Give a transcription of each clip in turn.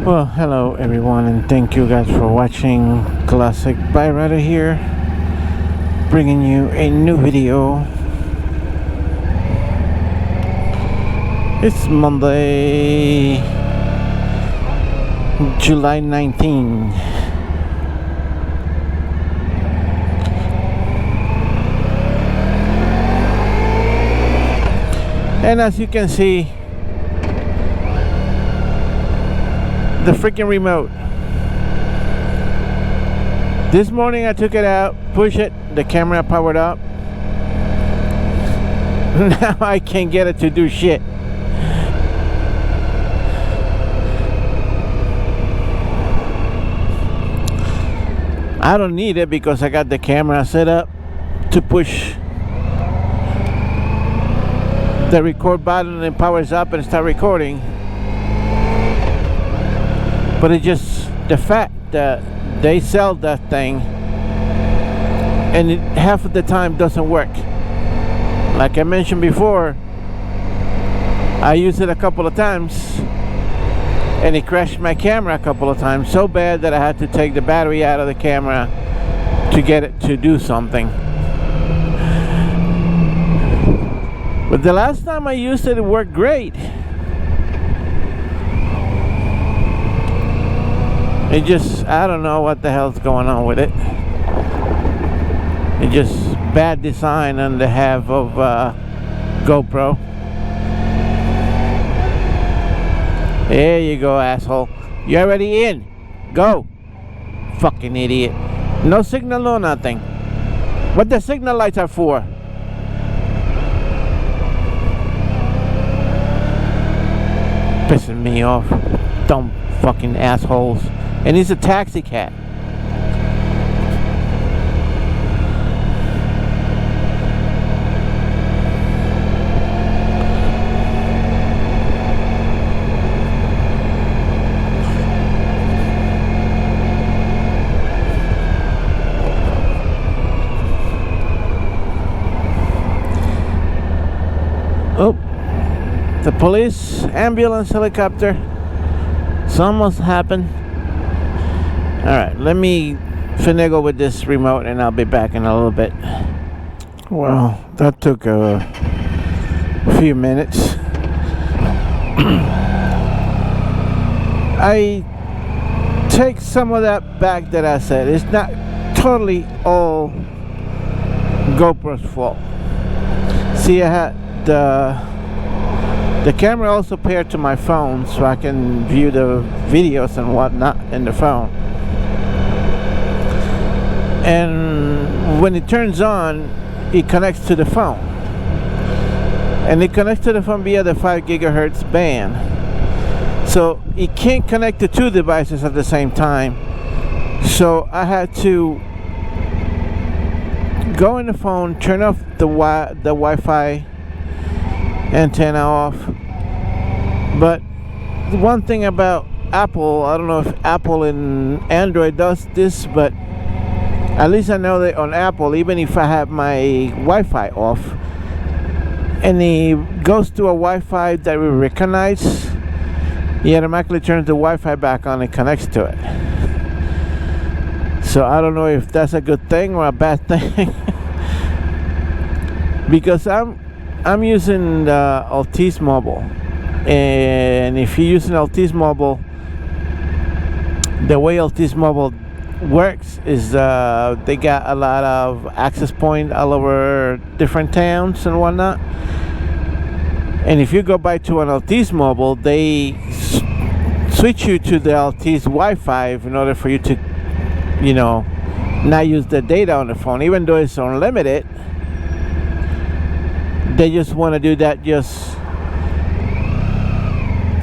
Well, hello everyone, and thank you guys for watching. Classic Bike Rider here, bringing you a new video. It's Monday, July 19. And as you can see, the freaking remote. This morning I took it out, push it, the camera powered up. Now I can't get it to do shit. I don't need it because I got the camera set up to push the record button and it powers up and start recording. But it's just the fact that they sell that thing and it half of the time doesn't work. Like I mentioned before, I used it a couple of times and it crashed my camera a couple of times so bad that I had to take the battery out of the camera to get it to do something. But the last time I used it, it worked great. It just, I don't know what the hell's going on with it. It's just bad design on the half of GoPro. There you go, asshole. You already in. Go. Fucking idiot. No signal, no nothing. What the signal lights are for? Pissing me off. Dumb fucking assholes. And he's a taxi cab. Oh, the police, ambulance, helicopter. Something must happen. Alright, let me finagle with this remote and I'll be back in a little bit. Well, that took a few minutes. I take some of that back that I said. It's not totally all GoPro's fault. See, I had the camera also paired to my phone so I can view the videos and whatnot in the phone. And when it turns on, it connects to the phone. And it connects to the phone via the 5 gigahertz band. So it can't connect the two devices at the same time. So I had to go in the phone, turn off the Wi-Fi antenna off. But one thing about Apple, I don't know if Apple and Android does this, but at least I know that on Apple, even if I have my Wi-Fi off and it goes to a Wi-Fi that we recognize, he automatically turns the Wi-Fi back on and connects to it. So I don't know if that's a good thing or a bad thing. Because I'm using the Altis Mobile, and if you're using Altis Mobile, the way Altis Mobile works is they got a lot of access points all over different towns and whatnot. And if you go by to an Altis Mobile, they switch you to the Altis Wi-Fi in order for you to, you know, not use the data on the phone, even though it's unlimited. They just want to do that just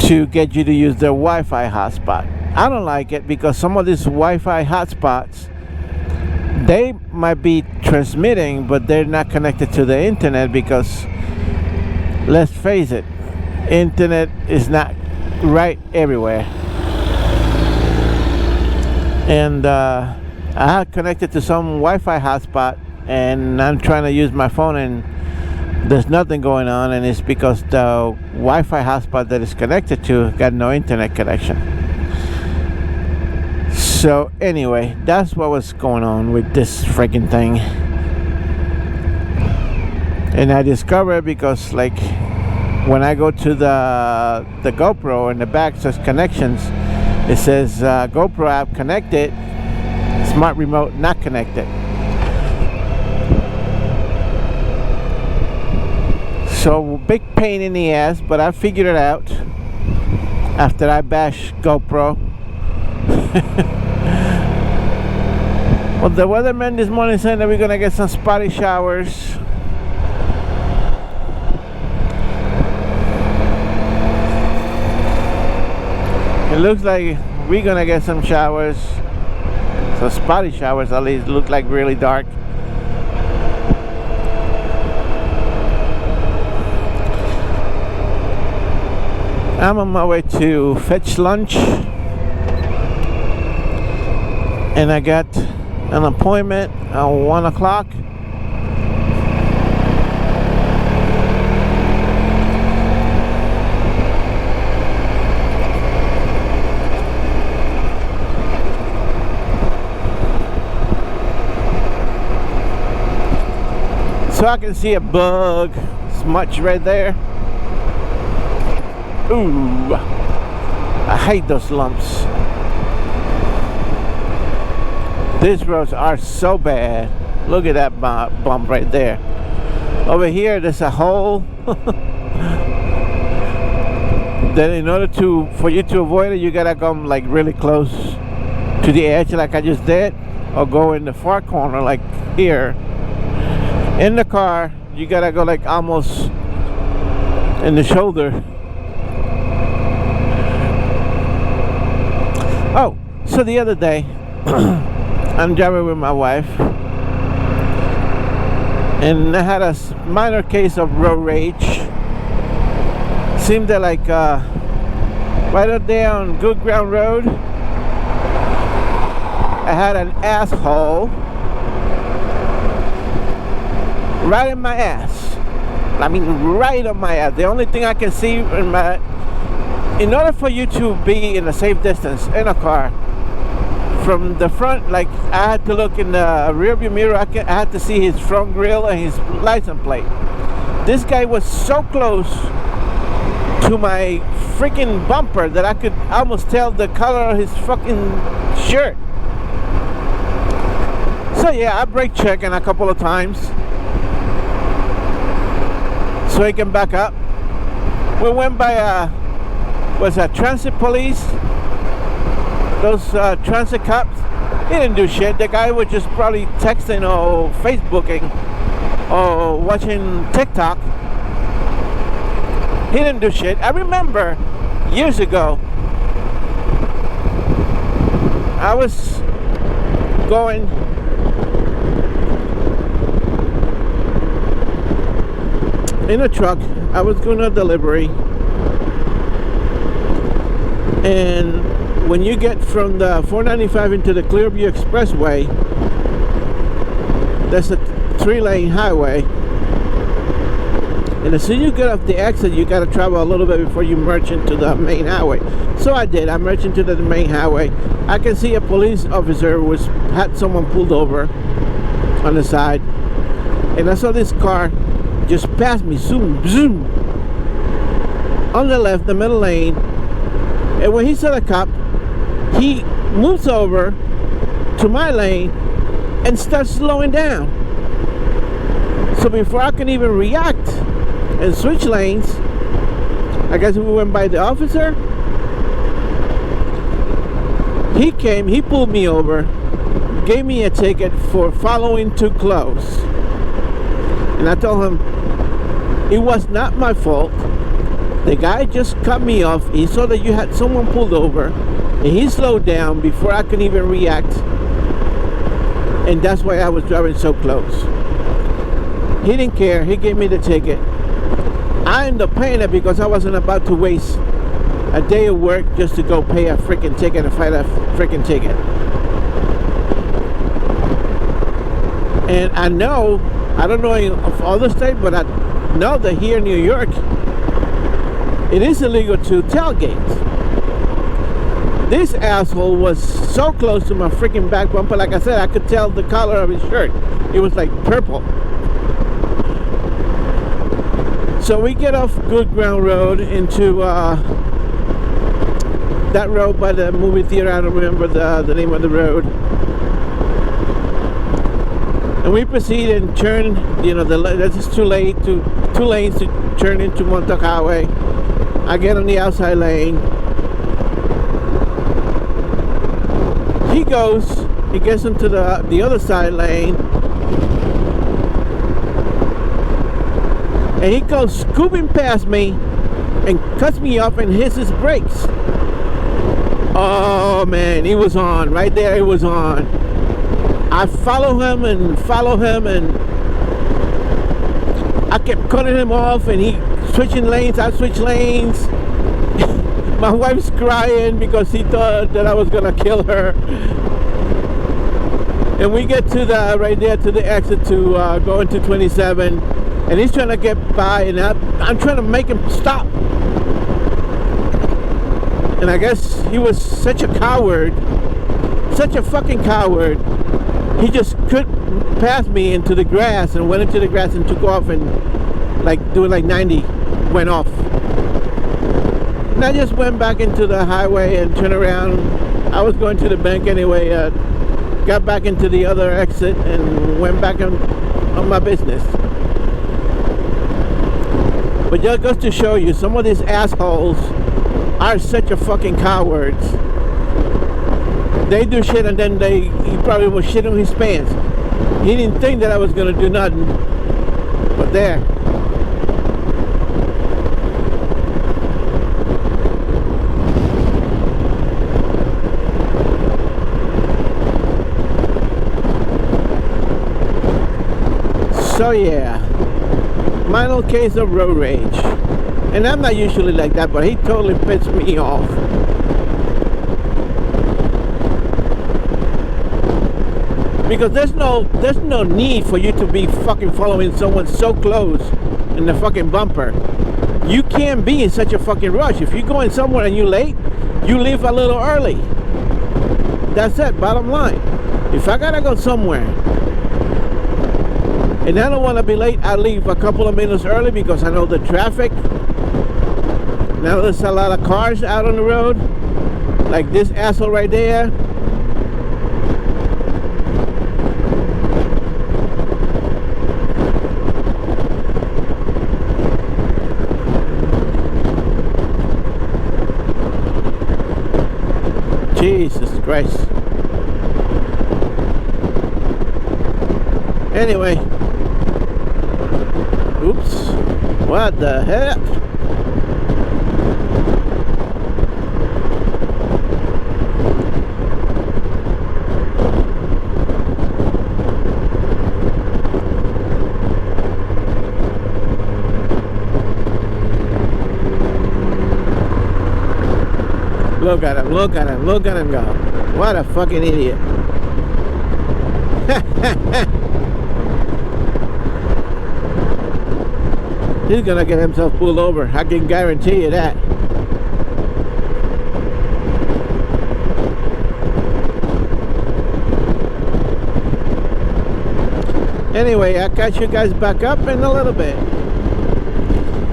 to get you to use their Wi-Fi hotspot. I don't like it because some of these Wi-Fi hotspots, they might be transmitting, but they're not connected to the internet because, let's face it, internet is not right everywhere. And I had connected to some Wi-Fi hotspot and I'm trying to use my phone and there's nothing going on, and it's because the Wi-Fi hotspot that is connected to got no internet connection. So anyway, that's what was going on with this freaking thing. And I discovered because like when I go to the GoPro in the back says connections, it says GoPro app connected, smart remote not connected. So big pain in the ass, but I figured it out after I bashed GoPro. Well, the weatherman this morning said that we're gonna get some spotty showers. It looks like we're gonna get some showers. So spotty showers, at least look like really dark. I'm on my way to fetch lunch, and I got an appointment at 1 o'clock. So I can see a bug smudge right there. Ooh, I hate those lumps. These roads are so bad. Look at that bump right there. Over here, there's a hole. Then in order for you to avoid it, you gotta come like really close to the edge like I just did, or go in the far corner like here. In the car, you gotta go like almost in the shoulder. Oh, so the other day, I'm driving with my wife, and I had a minor case of road rage. Seemed that like right up there on Good Ground Road, I had an asshole right in my ass. I mean, right on my ass. The only thing I can see in order for you to be in a safe distance in a car from the front, like I had to look in the rearview mirror. I had to see his front grille and his license plate. This guy was so close to my freaking bumper that I could almost tell the color of his fucking shirt. So yeah, I brake checked a couple of times so he can back up. We went by was that transit police, those transit cops. He didn't do shit. The guy was just probably texting or Facebooking or watching TikTok. He didn't do shit. I remember years ago, I was going in a truck. I was going to a delivery, and when you get from the 495 into the Clearview Expressway, that's a 3-lane highway, and as soon as you get off the exit, you got to travel a little bit before you merge into the main highway. So I did. I merged into the main highway. I can see a police officer had someone pulled over on the side, and I saw this car just passed me, zoom, zoom, on the left, the middle lane. And when he saw the cop, he moves over to my lane and starts slowing down. So before I can even react and switch lanes, I guess we went by the officer. He came, he pulled me over, gave me a ticket for following too close. And I told him it was not my fault. The guy just cut me off. He saw that you had someone pulled over, and he slowed down before I could even react. And that's why I was driving so close. He didn't care. He gave me the ticket. I ended up paying it because I wasn't about to waste a day of work just to go pay a freaking ticket and fight a freaking ticket. And I know, I don't know of other states, but I know that here in New York, it is illegal to tailgate. This asshole was so close to my freaking back bumper. Like I said, I could tell the color of his shirt. It was like purple. So we get off Good Ground Road into that road by the movie theater. I don't remember the name of the road. And we proceed and turn, you know, that's just too late, two lanes to turn into Montauk Highway. I get on the outside lane. He gets into the other side lane. And he goes scooping past me and cuts me off and hits his brakes. Oh man, he was on. Right there, he was on. I follow him and I kept cutting him off, and he switching lanes. I switched lanes. My wife's crying because he thought that I was gonna kill her. And we get to right there to the exit to go into 27, and he's trying to get by, and I'm trying to make him stop. And I guess he was such a coward, such a fucking coward. He just couldn't pass me into the grass, and went into the grass and took off, and doing like 90, went off. And I just went back into the highway and turned around. I was going to the bank anyway. Got back into the other exit and went back on my business. But just goes to show you, some of these assholes are such a fucking cowards. They do shit, and then he probably was shit on his pants. He didn't think that I was gonna do nothing. But there. So yeah, minor case of road rage. And I'm not usually like that, but he totally pissed me off. Because there's no need for you to be fucking following someone so close in the fucking bumper. You can't be in such a fucking rush. If you're going somewhere and you're late, you leave a little early. That's it, bottom line. If I gotta go somewhere and I don't want to be late, I leave a couple of minutes early because I know the traffic. Now there's a lot of cars out on the road, like this asshole right there. Jesus Christ. Anyway. Oops. What the heck? Look at him, look at him, look at him go. What a fucking idiot. He's gonna get himself pulled over. I can guarantee you that. Anyway, I'll catch you guys back up in a little bit.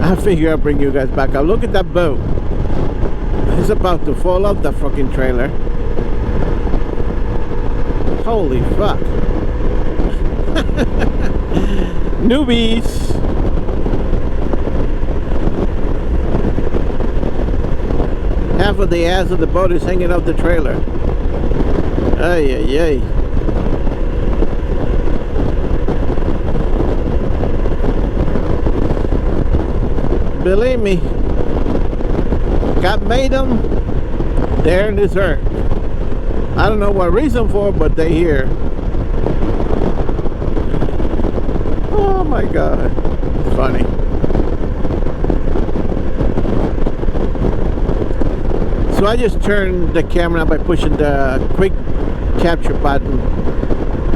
I figure I'll bring you guys back up. Look at that boat. It's about to fall off the fucking trailer. Holy fuck. Newbies. Half of the ass of the boat is hanging off the trailer. Ay, ay, ay. Believe me, God made them, they're in this earth. I don't know what reason for, but they're here. Oh my God, it's funny. So I just turned the camera by pushing the quick capture button,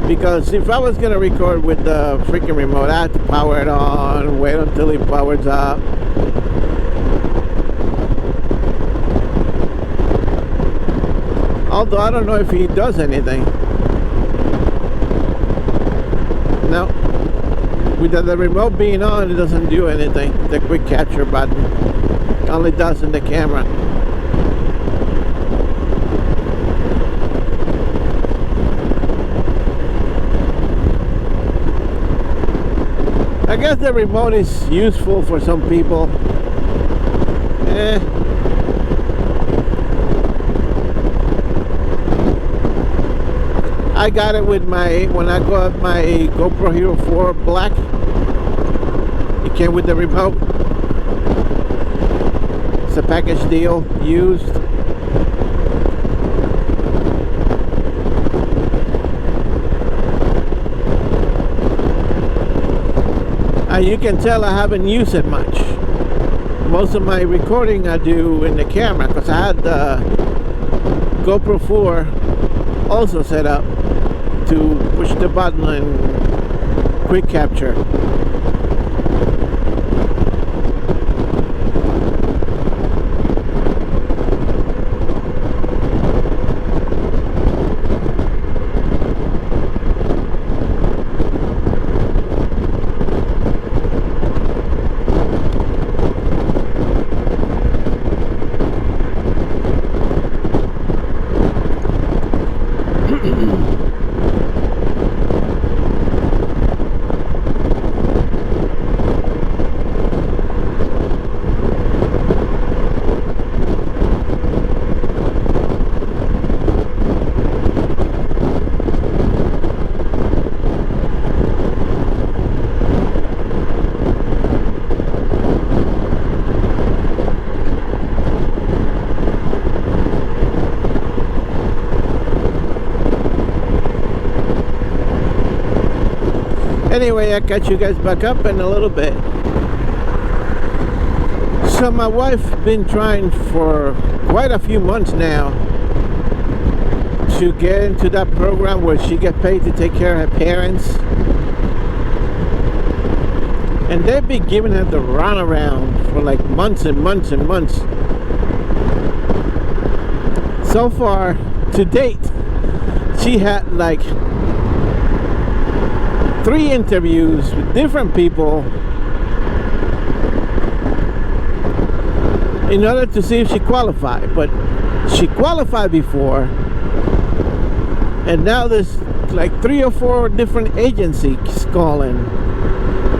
because if I was gonna record with the freaking remote, I had to power it on, wait until it powers up. Although I don't know if he does anything. No. With the remote being on, it doesn't do anything. The quick capture button only does in the camera. I guess the remote is useful for some people. I got it with when I got my GoPro Hero 4 Black. It came with the remote. It's a package deal, used. You can tell I haven't used it much. Most of my recording I do in the camera, because I had the GoPro 4 also set up to push the button and quick capture. Anyway, I'll catch you guys back up in a little bit. So my wife been trying for quite a few months now to get into that program where she get paid to take care of her parents. And they've been giving her the runaround for like months and months and months. So far, to date, she had like 3 interviews with different people in order to see if she qualified. But she qualified before, and now there's like 3 or 4 different agencies calling,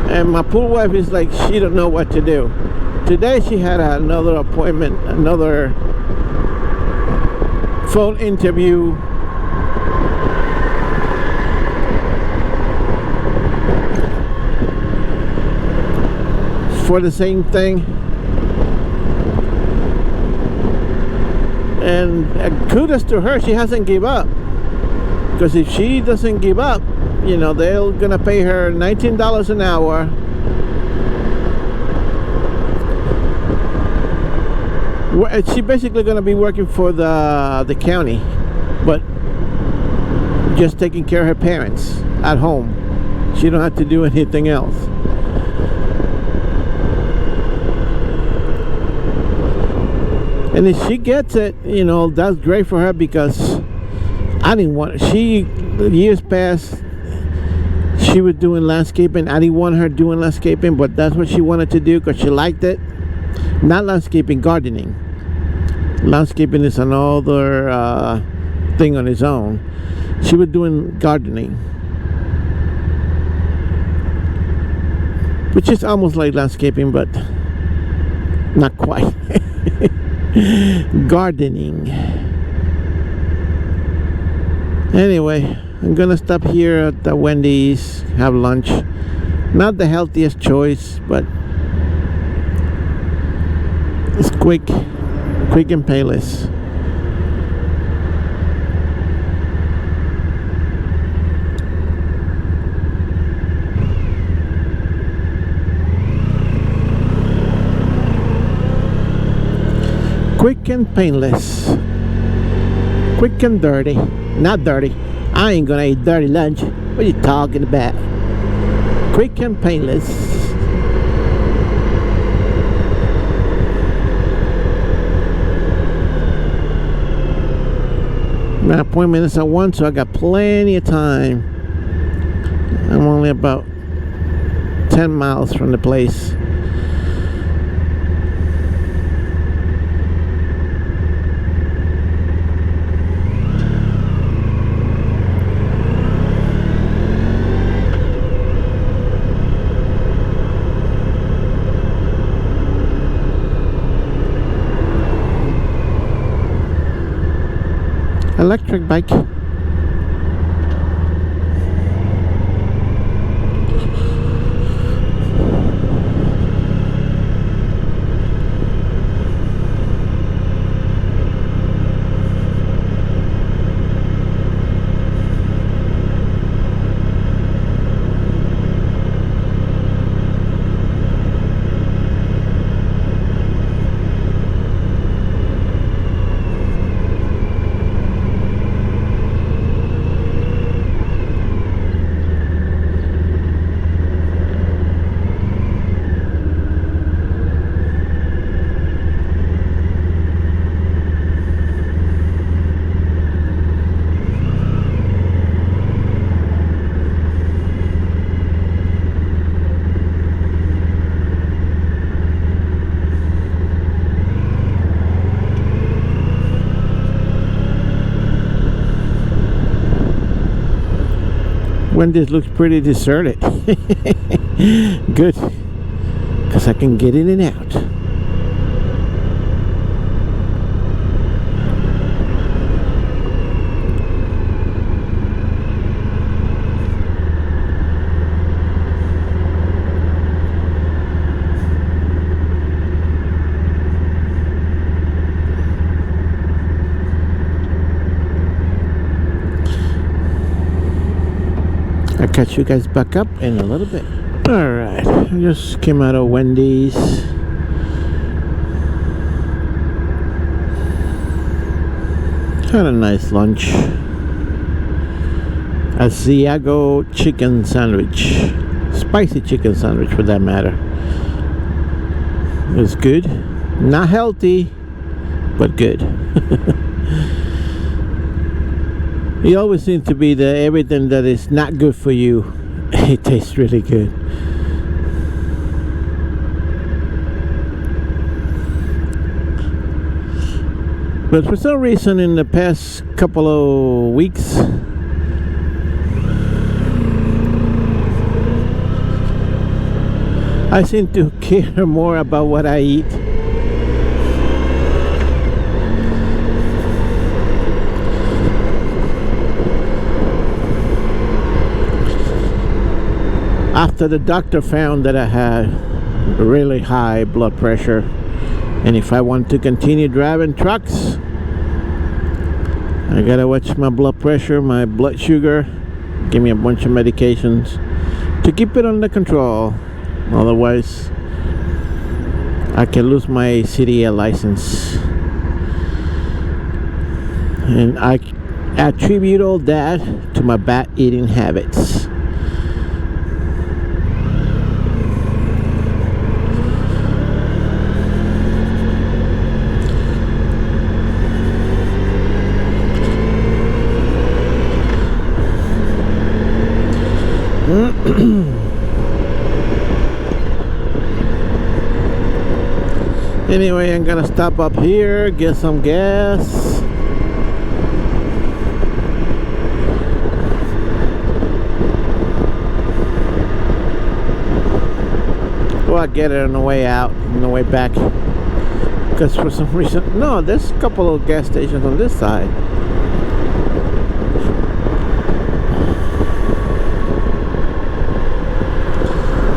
and my poor wife is like, she don't know what to do. Today she had another appointment, another phone interview for the same thing. And kudos to her, she hasn't give up, because if she doesn't give up, you know, they're gonna pay her $19 an hour. She basically gonna be working for the county, but just taking care of her parents at home. She don't have to do anything else. And if she gets it, you know, that's great for her, because I didn't want, years past, she was doing landscaping. I didn't want her doing landscaping, but that's what she wanted to do because she liked it. Not landscaping, gardening. Landscaping is another thing on its own. She was doing gardening, which is almost like landscaping, but not quite. Gardening. Anyway, I'm gonna stop here at the Wendy's, have lunch. Not the healthiest choice, but it's quick and painless. Quick and painless. Quick and dirty. Not dirty. I ain't gonna eat dirty lunch. What are you talking about? Quick and painless. My appointment is at 1, so I got plenty of time. I'm only about 10 miles from the place. Electric bike. Wendy's looks pretty deserted. Good, because I can get in and out. I'll catch you guys back up in a little bit. Alright, I just came out of Wendy's. Had a nice lunch. A Asiago chicken sandwich. Spicy chicken sandwich for that matter. It was good. Not healthy, but good. You always seem to be the everything that is not good for you. It tastes really good. But for some reason in the past couple of weeks, I seem to care more about what I eat. After the doctor found that I had really high blood pressure, and if I want to continue driving trucks, I gotta watch my blood pressure, my blood sugar, give me a bunch of medications to keep it under control. Otherwise, I can lose my CDL license. And I attribute all that to my bad eating habits. Anyway, I'm gonna stop up here, get some gas. Well, I get it on the way out, on the way back. Because for some reason, no, there's a couple of gas stations on this side.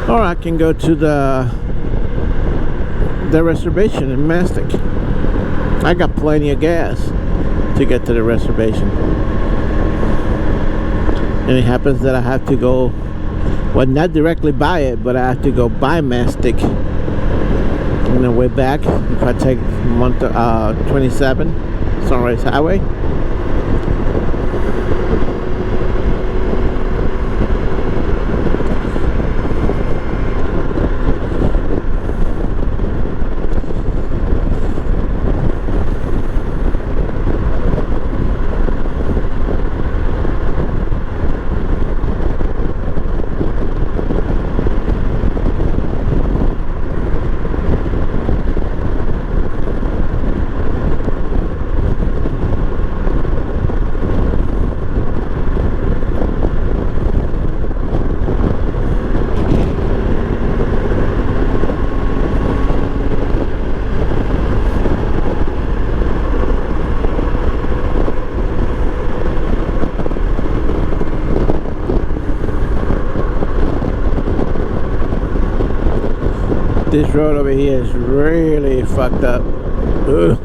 Or I can go to the reservation in Mastic. I got plenty of gas to get to the reservation. And it happens that I have to go, well, not directly by it, but I have to go by Mastic on the way back if I take 27 Sunrise Highway. This road over here is really fucked up. Ugh.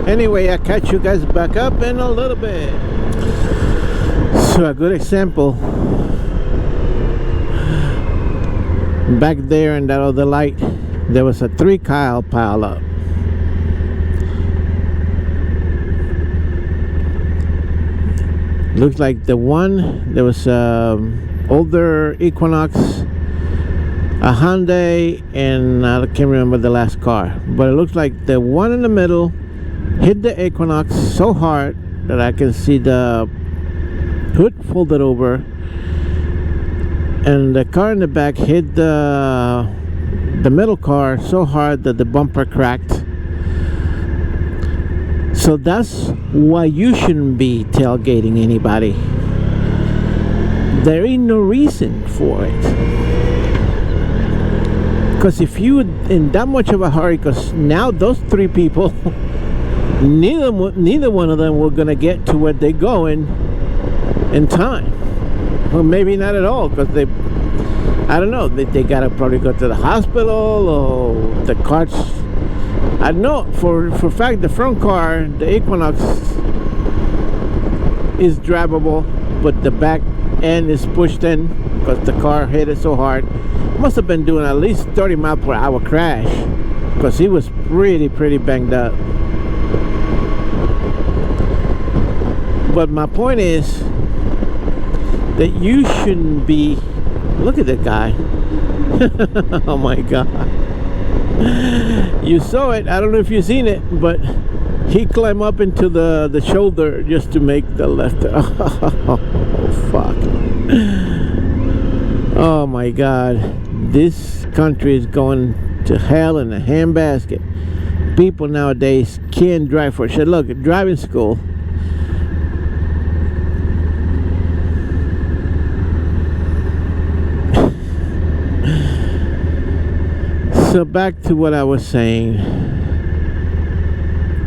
Anyway, I'll catch you guys back up in a little bit. So a good example, back there in that other light, there was a 3-car pile up. Looks like there was older Equinox, a Hyundai, and I can't remember the last car, but it looks like the one in the middle hit the Equinox so hard that I can see the hood folded over, and the car in the back hit the middle car so hard that the bumper cracked. So that's why you shouldn't be tailgating anybody. There ain't no reason for it. Because if you in that much of a hurry, because now those 3 people neither one of them were gonna get to where they're going in time. Well, maybe not at all, because I don't know, they gotta probably go to the hospital, or the car's, I know for a fact the front car, the Equinox, is drivable, but the back end is pushed in because the car hit it so hard. Must have been doing at least 30 miles per hour crash, because he was pretty banged up. But my point is that you shouldn't be. Look at that guy. Oh my God. You saw it. I don't know if you've seen it, but he climbed up into the shoulder just to make the left. Oh fuck. Oh my God. This country is going to hell in a handbasket. People nowadays can't drive for shit. Look, driving school. So back to what I was saying.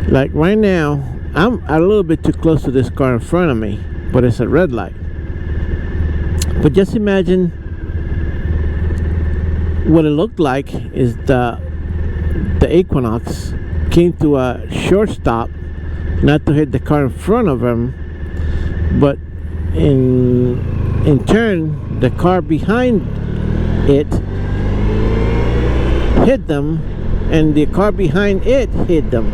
Like right now, I'm a little bit too close to this car in front of me, but it's a red light. But just imagine what it looked like is the Equinox came to a short stop, not to hit the car in front of him, but in turn the car behind it hit them, and the car behind it hit them.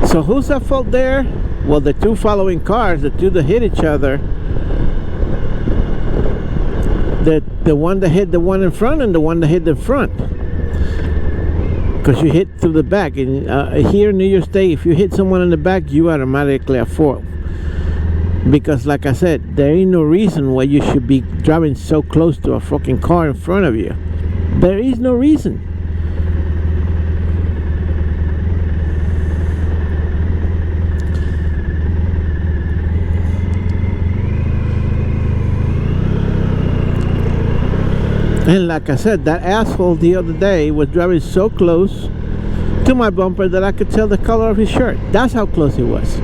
So who's at fault there? Well, the 2 following cars, the 2 that hit each other, the one that hit the one in front and the one that hit the front, because you hit through the back. And here in New York State, if you hit someone in the back, you automatically at fault. Because like I said, there ain't no reason why you should be driving so close to a fucking car in front of you. There is no reason. And like I said, that asshole the other day was driving so close to my bumper that I could tell the color of his shirt. That's how close he was.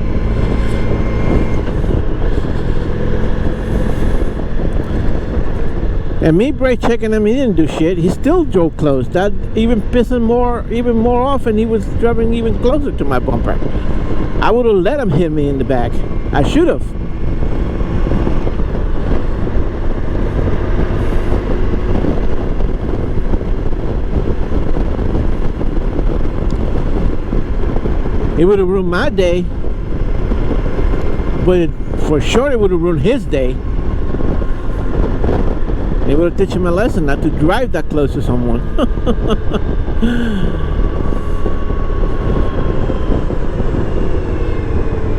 And me brake checking him, he didn't do shit. He still drove close. That even pissed him even more off, and he was driving even closer to my bumper. I would have let him hit me in the back. I should have. It would have ruined my day, but for sure it would have ruined his day. They would have teach him a lesson not to drive that close to someone.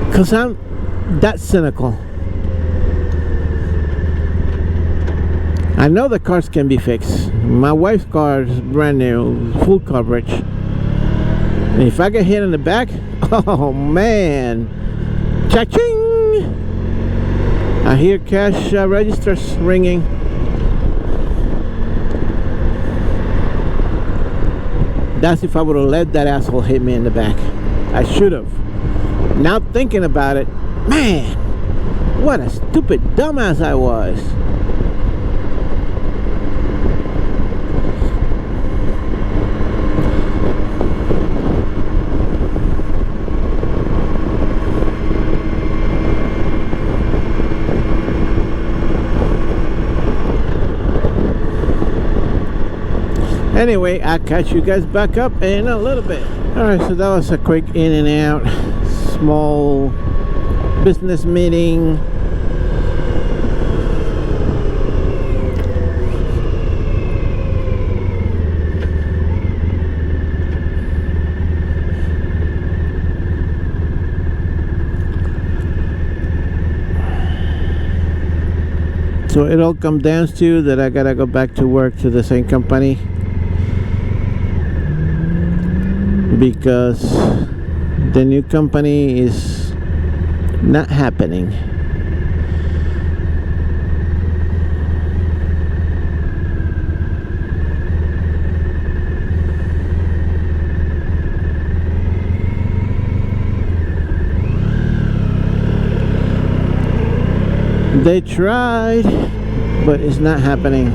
Because I'm that cynical. I know the cars can be fixed. My wife's car is brand new, full coverage. And if I get hit in the back, oh man, cha-ching! I hear cash registers ringing. That's if I would have let that asshole hit me in the back. I should have. Now thinking about it, man, what a stupid dumbass I was. Anyway, I'll catch you guys back up in a little bit. Alright, so that was a quick in and out, small business meeting. So it all comes down to that I gotta go back to work to the same company, because the new company is not happening. They tried, but it's not happening.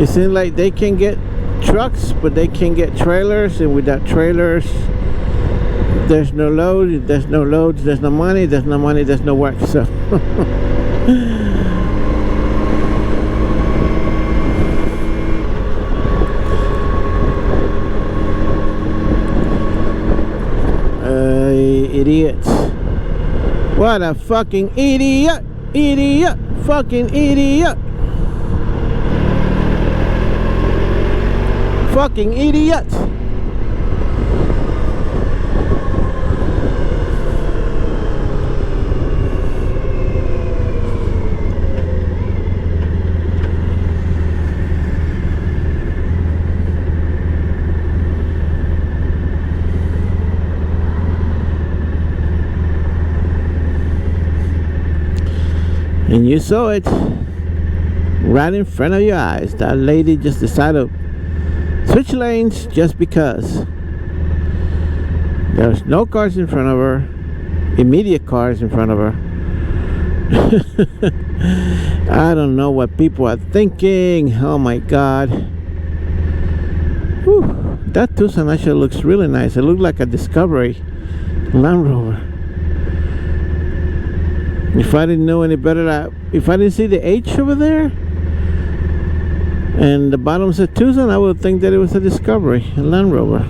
It seems like they can get trucks, but they can't get trailers, and without trailers, there's no load. There's no loads, there's no money. There's no money, there's no work. So idiots. What a fucking idiot. Idiot. Fucking idiot. Fucking idiot. And you saw it right in front of your eyes. That lady just decided to switch lanes just because. There's no cars in front of her, immediate cars in front of her. I don't know what people are thinking. Oh my God. Whew. That Tucson actually looks really nice. It looked like a Discovery Land Rover. If I didn't know any better, if I didn't see the H over there and the bottom said Tucson, I would think that it was a Discovery, a Land Rover.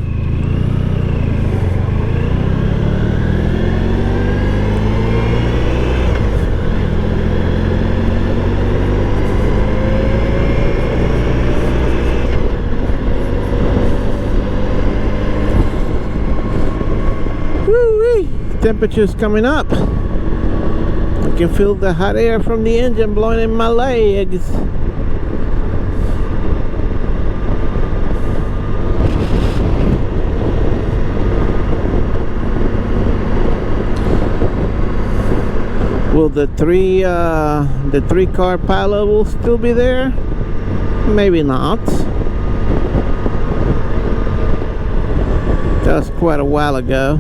Woo-wee! Temperature's coming up. I can feel the hot air from the engine blowing in my legs. Will the three car pilot will still be there? Maybe not. That was quite a while ago.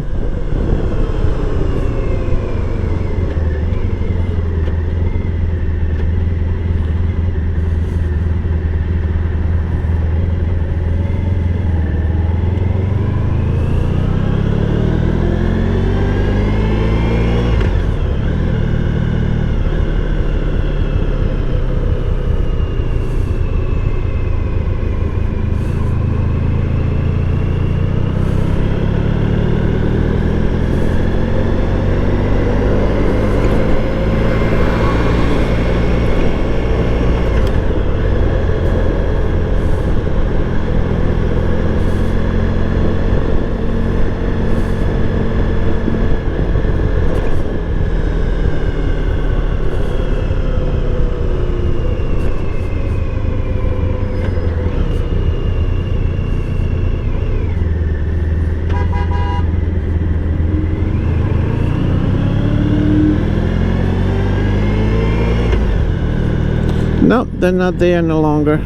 they're not there no longer.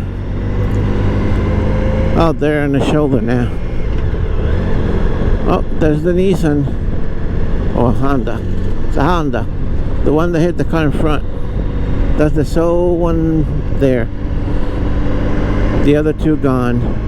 Oh, they're on the shoulder now. Oh, there's the Nissan. Or Honda. It's a Honda. The one that hit the car in front. That's the sole one there. The other two gone.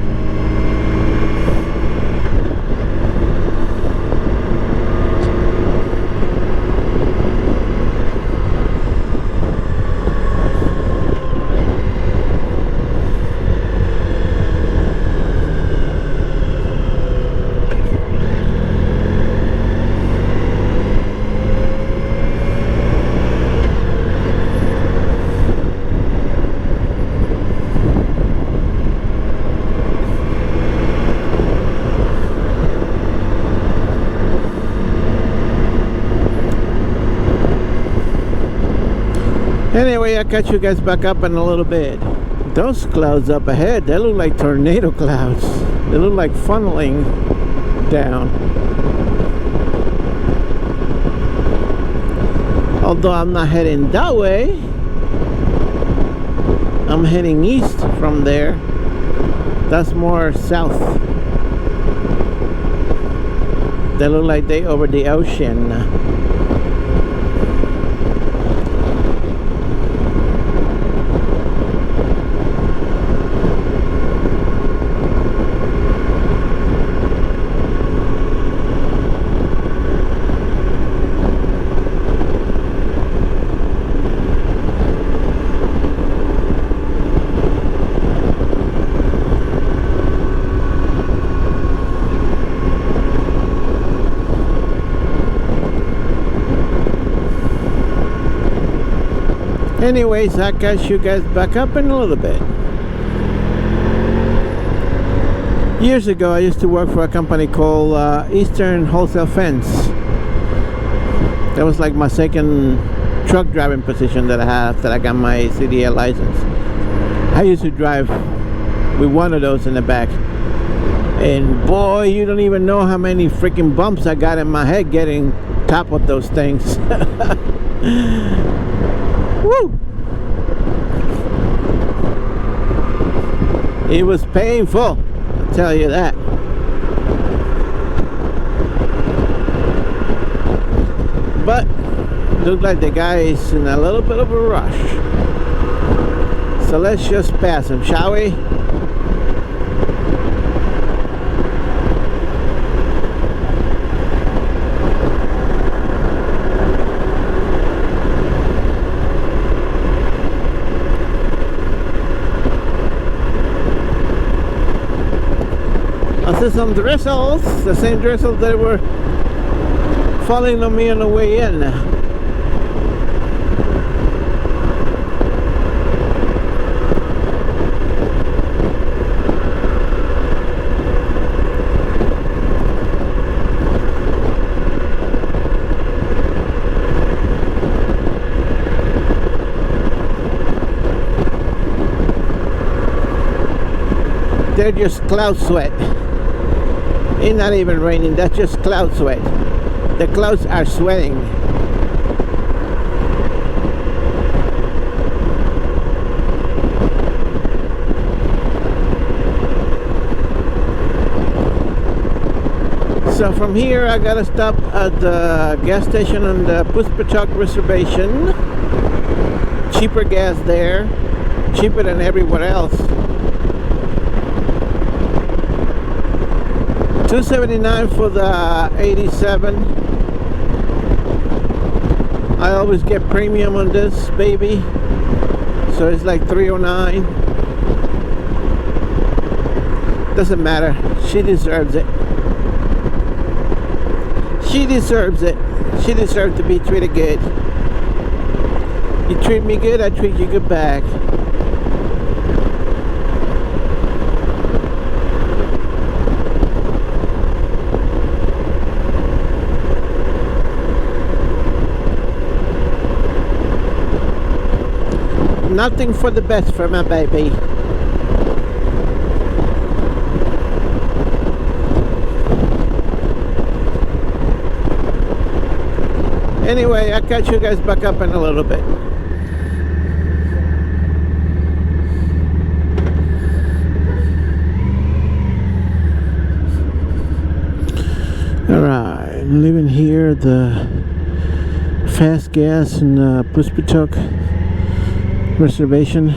Anyway, I'll catch you guys back up in a little bit. Those clouds up ahead, they look like tornado clouds. They look like funneling down. Although I'm not heading that way. I'm heading east from there. That's more south. They look like they over the ocean. Anyways, I'll catch you guys back up in a little bit. Years ago, I used to work for a company called Eastern Wholesale Fence. That was like my second truck driving position that I had after I got my CDL license. I used to drive with one of those in the back. And boy, you don't even know how many freaking bumps I got in my head getting top of those things. Woo! It was painful, I'll tell you that. But looks like the guy is in a little bit of a rush. So let's just pass him, shall we? I see some drizzles, the same drizzles that were falling on me on the way in. They're just cloud sweat. It's not even raining, that's just cloud sweat. The clouds are sweating. So from here I gotta stop at the gas station on the Puspachok reservation. Cheaper gas there, cheaper than everywhere else. $2.79 for the 87. I always get premium on this baby, so it's like $3.09. Doesn't matter, she deserves it. She deserves it. She deserves to be treated good. You treat me good, I treat you good back. Nothing for the best for my baby. Anyway, I'll catch you guys back up in a little bit. the fast gas in Puspitook reservation.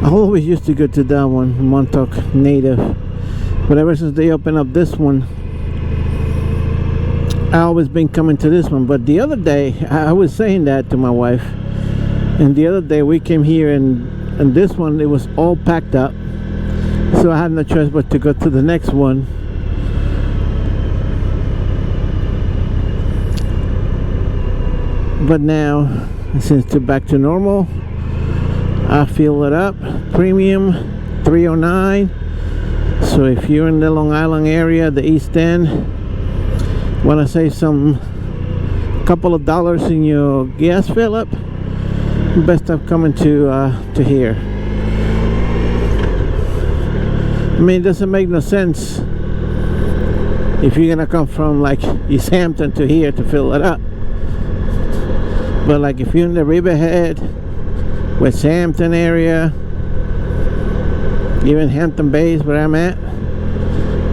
I always used to go to that one, Montauk Native, but ever since they opened up this one, I always been coming to this one. But the other day, I was saying that to my wife, and the other day we came here, and this one, it was all packed up, so I had no choice but to go to the next one. But now, since it's back to normal, I fill it up. Premium 309. So if you're in the Long Island area, the East End, want to save some couple of dollars in your gas fill up, best of coming to here. I mean, it doesn't make no sense if you're gonna come from like East Hampton to here to fill it up. But like if you're in the Riverhead, West Hampton area, even Hampton Bays where I'm at,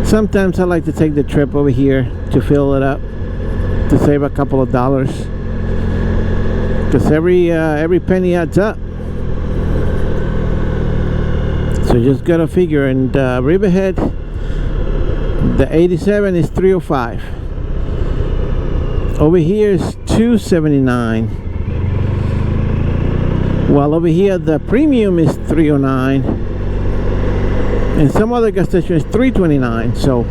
sometimes I like to take the trip over here to fill it up, to save a couple of dollars, because every penny adds up. So just gotta figure. And Riverhead, the 87 is 305. Over here is 279. While over here the premium is 309, and some other gas station is 329. So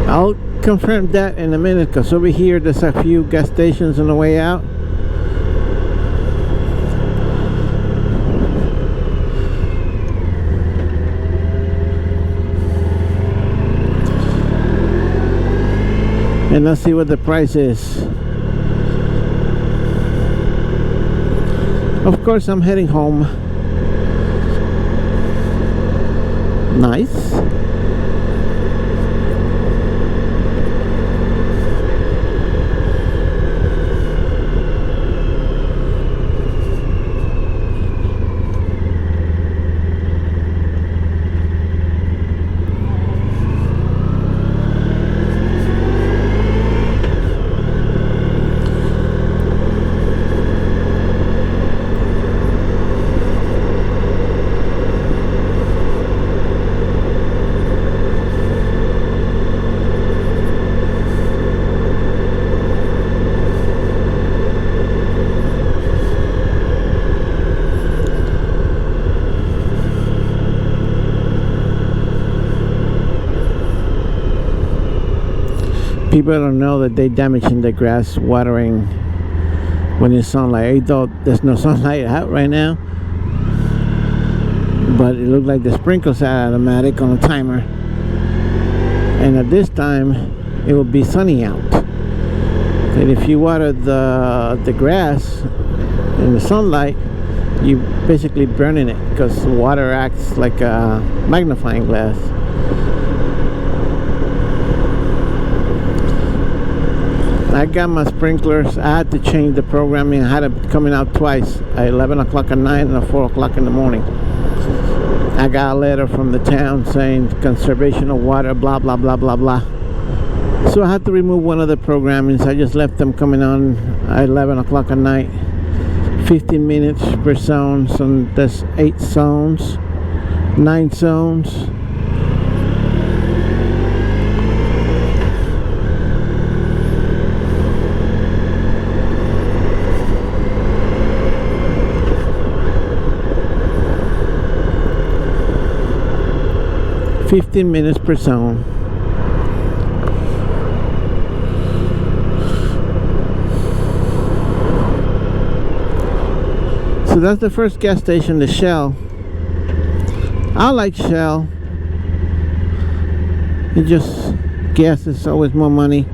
I'll confirm that in a minute, because over here there's a few gas stations on the way out. And let's see what the price is. Of course, I'm heading home. Nice. People don't know that they damaging the grass watering when it's sunlight. Though there's no sunlight out right now, but it looked like the sprinkles are automatic on a timer, and at this time it will be sunny out. And if you water the grass in the sunlight, you basically burning it, because water acts like a magnifying glass. I got my sprinklers. I had to change the programming. I had it coming out twice, at 11 o'clock at night and at 4 o'clock in the morning. I got a letter from the town saying conservation of water, blah blah blah blah blah. So I had to remove one of the programmings. I just left them coming on at 11 o'clock at night, 15 minutes per zone. So there's 8 zones, 9 zones. $15 per zone. So that's the first gas station, the Shell. I like Shell. It just, gas is always more money.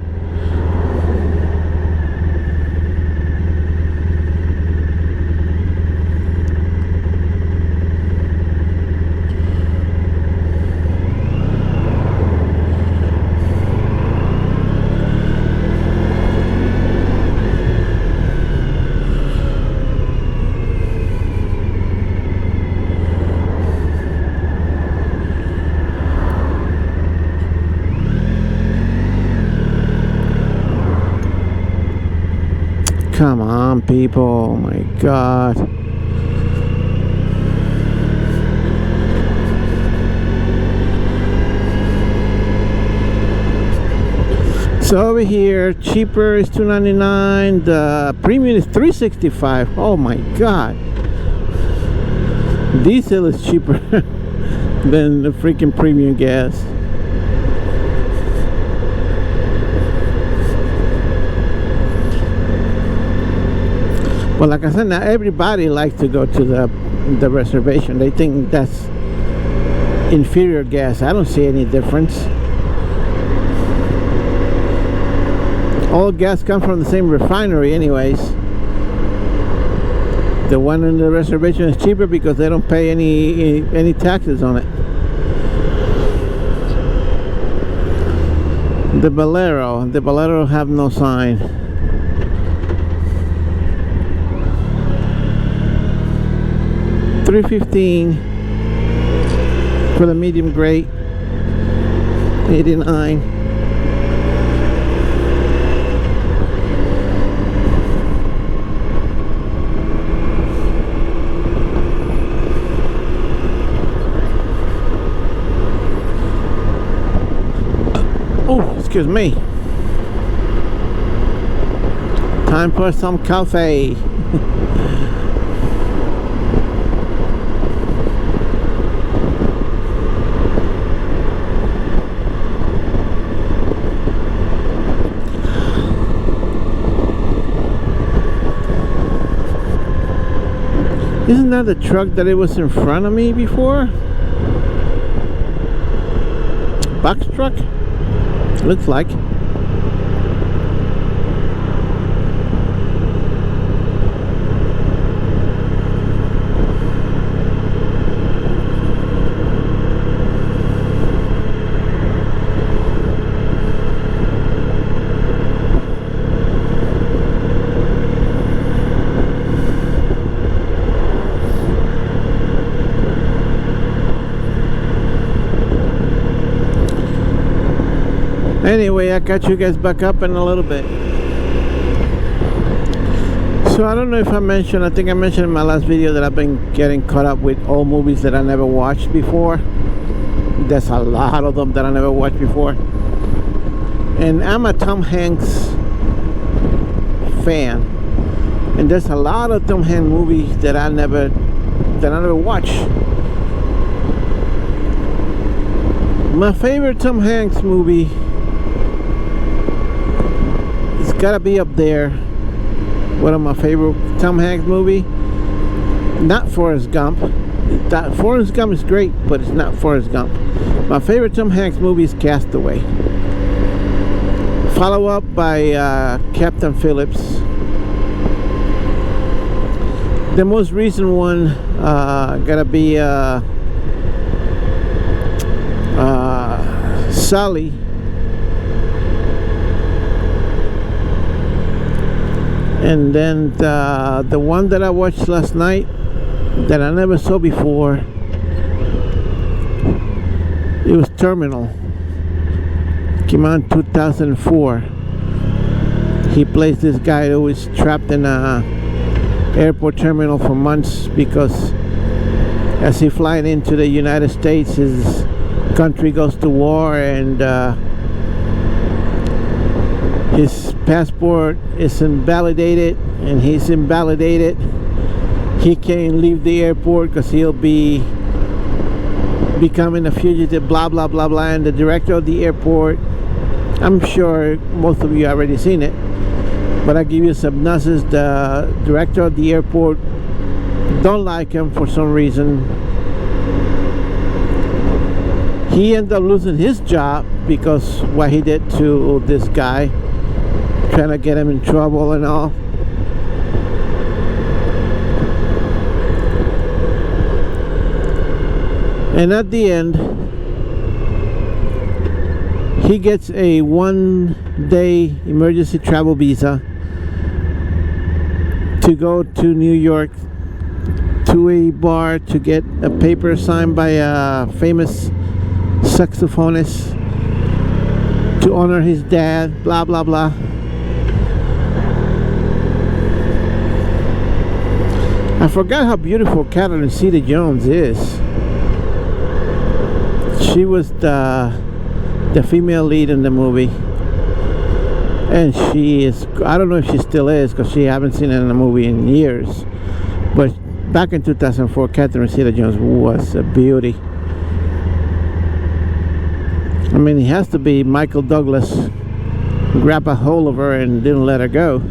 Come on, people. Oh my God. So over here, cheaper is $2.99. The premium is $3.65. Oh my God. Diesel is cheaper than the freaking premium gas. But like I said, now everybody likes to go to the reservation. They think that's inferior gas. I don't see any difference. All gas comes from the same refinery anyways. The one in the reservation is cheaper because they don't pay any taxes on it. The Bolero have no sign. $3.15 for the medium grade. $89. Oh, excuse me. Time for some coffee. Isn't that the truck that it was in front of me before? Box truck? Looks like. Anyway, I got you guys back up in a little bit. So I don't know if I mentioned, I think I mentioned in my last video that I've been getting caught up with old movies that I never watched before. There's a lot of them that I never watched before. And I'm a Tom Hanks fan. And there's a lot of Tom Hanks movies that I never watched. My favorite Tom Hanks movie, it's gotta be up there. One of my favorite Tom Hanks movie. Not Forrest Gump. Forrest Gump is great, but it's not Forrest Gump. My favorite Tom Hanks movie is Castaway. Follow up by Captain Phillips. The most recent one gotta be Sally. And then the one that I watched last night that I never saw before, it was Terminal. Came out in 2004. He plays this guy who is trapped in a airport terminal for months because as he flying into the United States, his country goes to war and his passport is invalidated, and he's invalidated. He can't leave the airport because he'll be becoming a fugitive, blah blah blah blah. And the director of the airport, I'm sure most of you already seen it, but I give you some synopsis. The director of the airport don't like him for some reason. He ended up losing his job because what he did to this guy, trying to get him in trouble and all. And at the end, he gets a 1-day emergency travel visa to go to New York to a bar to get a paper signed by a famous saxophonist to honor his dad, blah blah blah. I forgot how beautiful Catherine Zeta-Jones is. She was the female lead in the movie, and she is, I don't know if she still is, because she haven't seen her in a movie in years, but back in 2004 Catherine Zeta-Jones was a beauty. I mean, it has to be Michael Douglas grabbed a hold of her and didn't let her go.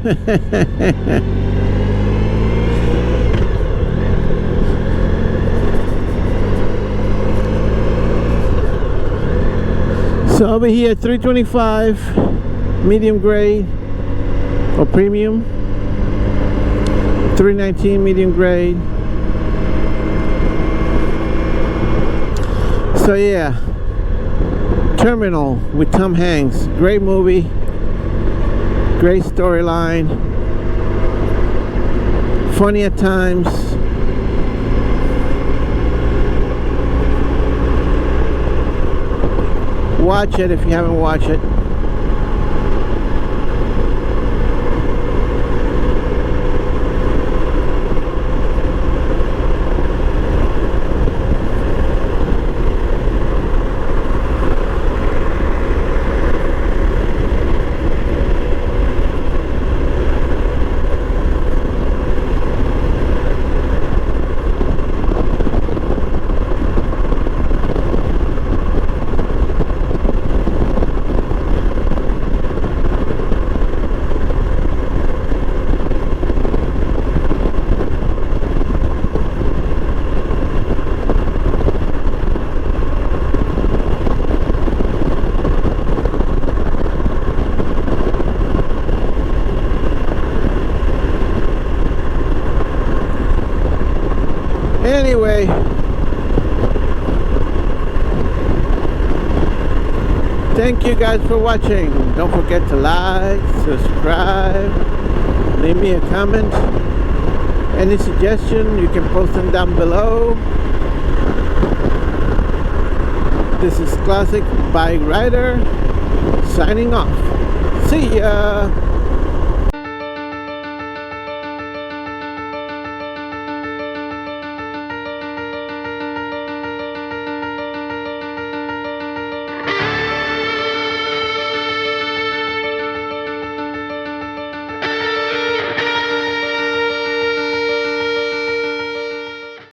So over here, 325 medium grade or premium, 319 medium grade. So yeah, Terminal with Tom Hanks, great movie, great storyline, funny at times. Watch it if you haven't watched it. Anyway, thank you guys for watching. Don't forget to like, subscribe, leave me a comment. Any suggestion, you can post them down below. This is Classic Bike Rider signing off. See ya!